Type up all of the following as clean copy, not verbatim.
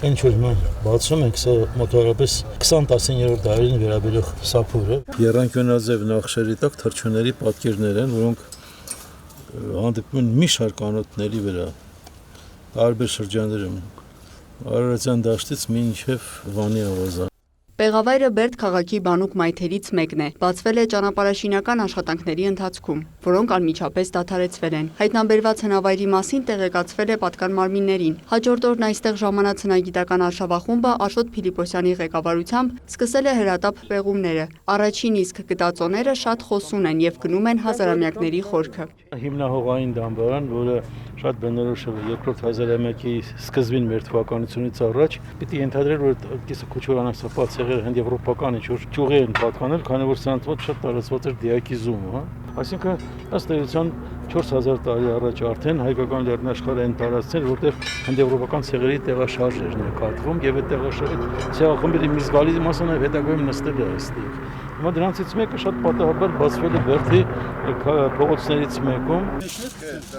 Ինչ որ մենք բացում ենք, սա մոտավորապես 20-19-րդ դարերին վերաբերող սափուր է։ Եռանկյունաձև նախշերի տակ թռչունների պատկերներ են, որոնք հանդիպում են մի շարք անոթների վրա, տարբեր շրջաններում, Արարատյան դաշտից մինչև Վանի ավազան։ Պեղավայրը Բերդ քաղաքի բանուկ մայթերից մեկն է, բացվել է ճանապարհաշինական աշխատանքների ընթացքում, որոնք անմիջապես դադարեցվել են։ Հայտնաբերված հնավայրի մասին տեղեկացվել է պատկան մարմիններին։ Հաջորդ օրն այստեղ ժամանած հնագիտական արշավախումբը Աշոտ Փիլիպոսյանի ղեկավարությամբ սկսել է հրատապ պեղումները։ Առաջին իսկ գտածոները շատ խոսուն են եւ գնում են հազարամյակների խորքը։ Հիմնահողային դամբարան, որը շատ բնորոշ է երկրորդ հազարամյակի սկզբին մեր թվականությունից առաջ, պիտի ենթադրել, որ կիսը քոչորանացված ցեղերը հնդեվրոպական ինչ-որ ճյուղեր են պատկանել, քանի որ սրանց մոտ շատ տարածված էր դիակիզումը, Այսինքն ըստ էության 4000 տարի առաջ արդեն հայկական լեռնաշխարհը այն տարածքներ, որտեղ հնդեվրոպական ցեղերի տեղաշարժ էր նկատվում եւ այդ տեղաշարժի ցեղախմբերի մի զգալի մասը նաեւ հետագայում նստել է այստեղ։ Հիմա դրանցից մեկը շատ պատահաբար բացվել է Բերդի փողոցներից մեկում։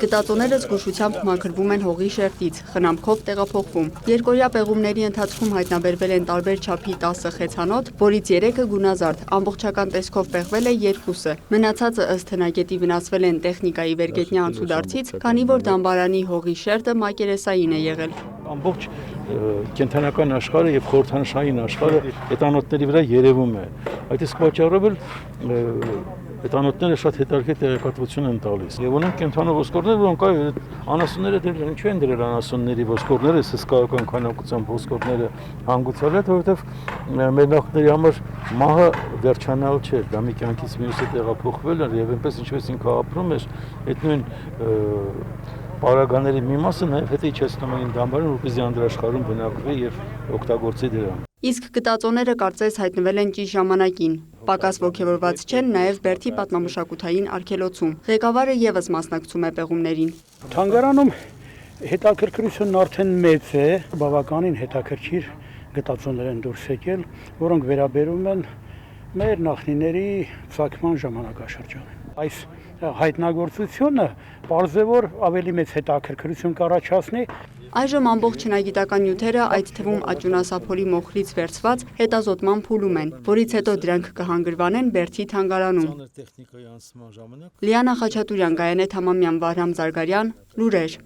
Գտածոները զգուշությամբ մաքրվում են հողի շերտից, խնամքով տեղափոխվում։ Երկօրյա պեղումների ընթացքում հայտնաբերվել են տարբեր չափի 10 խեցանոթ, որից 3-ը գունազարդ, ամբողջական տեսքով պեղվել է 2-ը։ Մնացածը ըստ հնագետի վնասվել են տեխնիկայի վերգետնյա անցուդարձից, քանի որ դամբարանի հողի շերտը մակերեսային է եղել։ Ամբողջ կենթանական աշխարհը եւ խորհրդանշային աշխարհը էտանոթների վրա երևում է։ Այդ իսկ պատճառով էլ էտանոթները շատ հետաքրքիր տեղեկատվություն են տալիս։ Եվ ունենք կենթանո ոսկորներ, որոնք անասունները դրել են, ինչու են դրել անասունների ոսկորները, հսկայական քանակությամբ ոսկորները հանգուցալ են, որովհետեւ մեր նախնների համար մահը վերջանալ չէ, դա մի կյանքից մյուսը տեղափոխվել է եւ այնպես ինչպես ինքը ապրում էր, այդ նույն Պարագաների մի մասը նաև հետո իջեցնում էին դամբարան, որպեսզի անդրաշխարհում բնակվի եւ օգտագործի դրան։ Իսկ գտածոները կարծես հայտնվել են ճիշտ ժամանակին։ Պակաս ոգևորված չեն նաև Բերդի պատմամշակութային արգելոցում։ Ղեկավարը եւս մասնակցում է պեղումներին։ Թանգարանում հետաքրքրությունն արդեն մեծ է, բավականին հետաքրքիր գտածոներ են դուրս եկել, որոնք վերաբերում են մեր նախնիների ցակման ժամանակաշրջանին։ Այս հայտնագործությունը պարզ է, որ ավելի մեծ հետաքրքրություն կառաջացնի։ Այժմ ամբողջ հնագիտական նյութերը, այդ թվում աճյունասափորի մոխրից վերցված, հետազոտման փուլում են, որից հետո դրանք կհանգրվանեն Բերդի թանգարանում։ Լիանա Խաչատուրյան, Գայանե Թամամյան, Վահրամ Զարգարյան, Լուրեր։